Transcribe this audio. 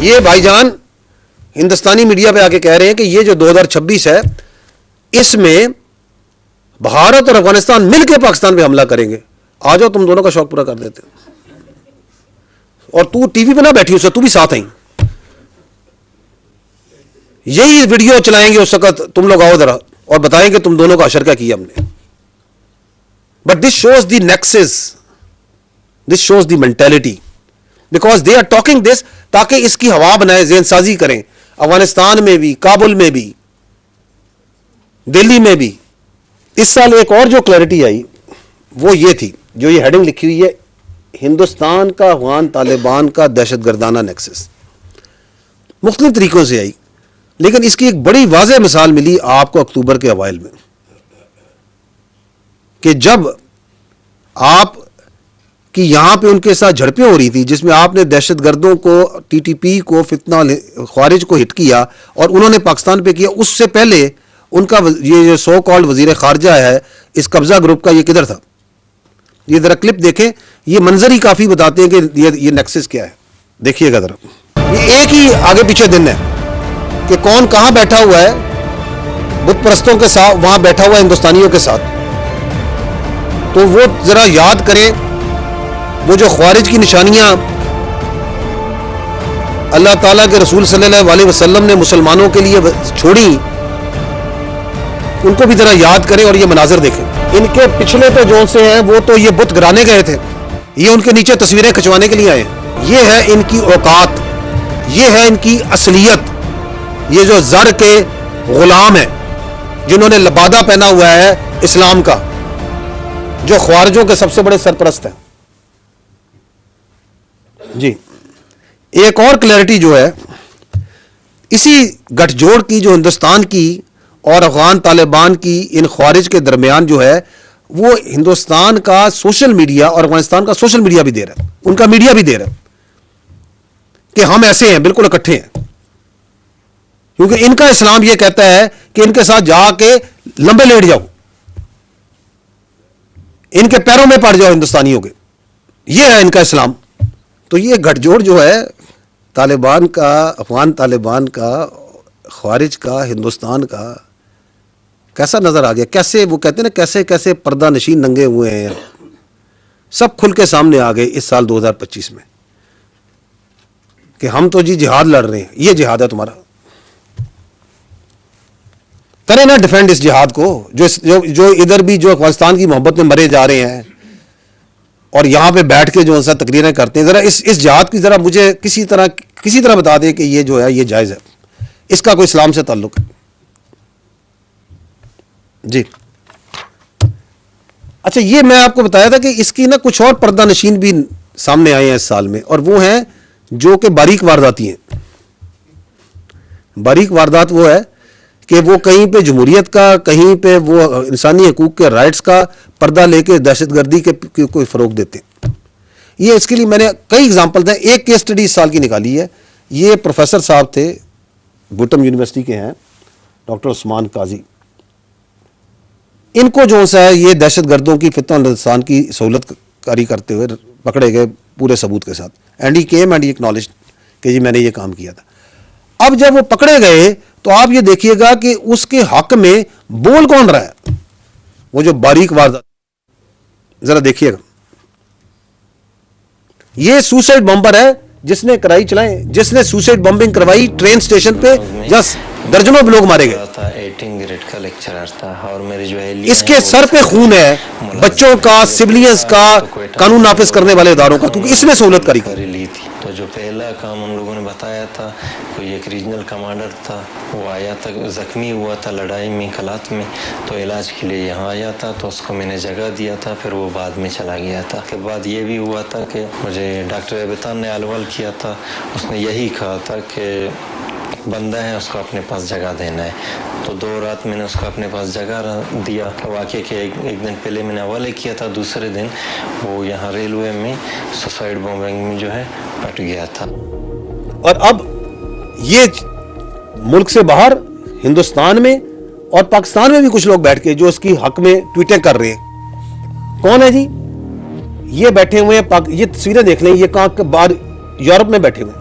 یہ بھائی جان ہندوستانی میڈیا پہ آ کے کہہ رہے ہیں کہ یہ جو 2026 ہے اس میں بھارت اور افغانستان مل کے پاکستان پہ حملہ کریں گے. آ جاؤ تم دونوں کا شوق پورا کر دیتے. اور تو ٹی وی پہ نہ بیٹھی اسے تو بھی ساتھ آئیں. یہی ویڈیو چلائیں گے اس وقت تم لوگ آؤ ذرا اور بتائیں کہ تم دونوں کا اشر کیا کیا ہم نے. But this shows the nexus, this shows the mentality, because they are talking this تاکہ اس کی ہوا بنائے, ذہن سازی کریں افغانستان میں بھی, کابل میں بھی, دلی میں بھی. اس سال ایک اور جو کلیئرٹی آئی وہ یہ تھی, جو یہ ہیڈنگ لکھی ہوئی ہے, ہندوستان کا افغان طالبان کا دہشت گردانہ نیکسس. مختلف طریقوں سے آئی, لیکن اس کی ایک بڑی واضح مثال ملی آپ کو اکتوبر کے اوائل میں, کہ جب آپ کی یہاں پہ ان کے ساتھ جھڑپیں ہو رہی تھی جس میں آپ نے دہشت گردوں کو, ٹی ٹی پی کو, فتنہ خوارج کو ہٹ کیا اور انہوں نے پاکستان پہ کیا. اس سے پہلے ان کا یہ جو سو کالڈ وزیر خارجہ ہے اس قبضہ گروپ کا, یہ کدھر تھا؟ یہ ذرا کلپ دیکھیں, یہ منظر ہی کافی بتاتے ہیں کہ یہ نیکسس کیا ہے. دیکھیے گا ذرا, یہ ایک ہی آگے پیچھے دن ہے کہ کون کہاں بیٹھا ہوا ہے, بت پرستوں کے ساتھ وہاں بیٹھا ہوا ہے ہندوستانیوں کے ساتھ. تو وہ ذرا یاد کریں وہ جو خوارج کی نشانیاں اللہ تعالیٰ کے رسول صلی اللہ علیہ وسلم نے مسلمانوں کے لیے چھوڑی, ان کو بھی ذرا یاد کریں اور یہ مناظر دیکھیں. ان کے پچھلے تو جو سے ہیں وہ تو یہ بت گرانے گئے تھے, یہ ان کے نیچے تصویریں کھنچوانے کے لیے آئے. یہ ہے ان کی اوقات, یہ ہے ان کی اصلیت. یہ جو زر کے غلام ہیں جنہوں نے لبادہ پہنا ہوا ہے اسلام کا, جو خوارجوں کے سب سے بڑے سرپرست ہیں. جی ایک اور کلیئرٹی جو ہے اسی گٹھ جوڑ کی, جو ہندوستان کی اور افغان طالبان کی ان خوارج کے درمیان جو ہے, وہ ہندوستان کا سوشل میڈیا اور افغانستان کا سوشل میڈیا بھی دے رہا ہے, ان کا میڈیا بھی دے رہا ہے کہ ہم ایسے ہیں, بالکل اکٹھے ہیں. کیونکہ ان کا اسلام یہ کہتا ہے کہ ان کے ساتھ جا کے لمبے لیٹ جاؤ, ان کے پیروں میں پڑ جاؤ ہندوستانیوں کے, یہ ہے ان کا اسلام. تو یہ گٹھ جوڑ جو ہے طالبان کا, افغان طالبان کا, خوارج کا, ہندوستان کا, کیسا نظر آ گیا. کیسے وہ کہتے ہیں نا, کیسے کیسے پردہ نشین ننگے ہوئے ہیں, سب کھل کے سامنے آ گئے اس سال 2025 میں کہ ہم تو جی جہاد لڑ رہے ہیں. یہ جہاد ہے تمہارا, کرے نا ڈیفینڈ اس جہاد کو. جو ادھر بھی جو افغانستان کی محبت میں مرے جا رہے ہیں اور یہاں پہ بیٹھ کے جو سا تقریریں کرتے ہیں, ذرا اس جہاد کی ذرا مجھے کسی طرح بتا دیں کہ یہ جو ہے یہ جائز ہے, اس کا کوئی اسلام سے تعلق ہے. جی اچھا, یہ میں آپ کو بتایا تھا کہ اس کی نا کچھ اور پردہ نشین بھی سامنے آئے ہیں اس سال میں, اور وہ ہیں جو کہ باریک وارداتی ہیں. باریک واردات وہ ہے کہ وہ کہیں پہ جمہوریت کا, کہیں پہ وہ انسانی حقوق کے رائٹس کا پردہ لے کے دہشت گردی کے کوئی فروغ دیتے ہیں. یہ اس کے لیے میں نے کئی ایگزامپل دیں. ایک کیس اسٹڈی اس سال کی نکالی ہے, یہ پروفیسر صاحب تھے, بوٹم یونیورسٹی کے ہیں, ڈاکٹر عثمان قاضی. ان کو جو ہے یہ دہشت گردوں کی فتنہ ہندوستان کی سہولت کاری کرتے ہوئے پکڑے گئے پورے ثبوت کے ساتھ. And he came and he acknowledged کہ جی میں نے یہ کام کیا تھا. اب جب وہ پکڑے گئے تو آپ یہ دیکھیے گا کہ اس کے حق میں بول کون رہا ہے, وہ جو باریک واردات. ذرا دیکھیے گا, یہ سوسائڈ بمبر ہے جس نے کرائی چلائیں, جس نے سوسائڈ بمبنگ کروائی ٹرین سٹیشن پہ, جس درجنوں لوگ مارے گئے. اس کے سر پہ خون ہے بچوں کا, سویلینز کا, قانون نافذ کرنے والے اداروں کا, کیونکہ اس نے سہولت کری لی تھی. تو جو پہلا کام ان لوگوں نے بتایا تھا, کوئی ایک ریجنل کمانڈر تھا, وہ آیا تھا, زخمی ہوا تھا لڑائی میں کلات میں, تو علاج کے لیے یہاں آیا تھا, تو اس کو میں نے جگہ دیا تھا, پھر وہ بعد میں چلا گیا تھا. کے بعد یہ بھی ہوا تھا کہ مجھے ڈاکٹر ابتان نے الول کیا تھا, اس نے یہی کہا تھا کہ بندہ ہے اس کو اپنے پاس جگہ دینا ہے. تو 2 رات میں نے اس کو اپنے پاس جگہ دیا. واقعہ کہ ایک دن پہلے میں نے حوالے کیا تھا, دوسرے دن وہ یہاں ریلوے میں سوسائڈ بمبنگ میں جو ہے پٹ گیا تھا. اور اب یہ ملک سے باہر ہندوستان میں اور پاکستان میں بھی کچھ لوگ بیٹھ کے جو اس کی حق میں ٹویٹیں کر رہے ہیں. کون ہے جی؟ یہ بیٹھے ہوئے ہیں, یہ تصویریں دیکھ لیں, یہ کہاں باہر یورپ میں بیٹھے ہوئے ہیں.